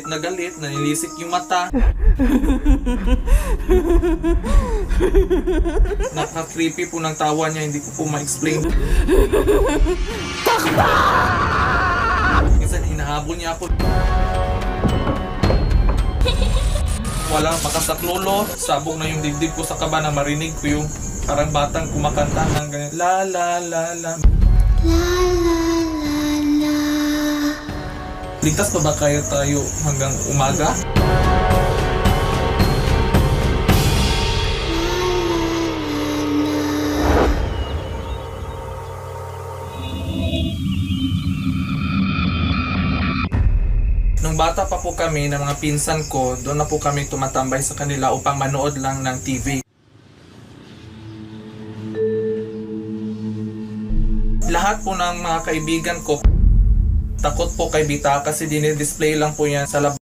na galit, nanilisik yung mata. Napaka-creepy po ng tawa niya, hindi ko po ma-explain. Minsan hinahabol niya ako. Walang makasaklolo, sabog na yung dibdib ko sa kaba na marinig ko yung parang batang kumakanta ng ganyan. La la la la. Ligtas pa ba kaya tayo hanggang umaga? Nung bata pa po kami ng mga pinsan ko, doon na po kami tumatambay sa kanila upang manood lang ng TV. Lahat po ng mga kaibigan ko, takot po kay Bita kasi dinidisplay lang po yan sa labas.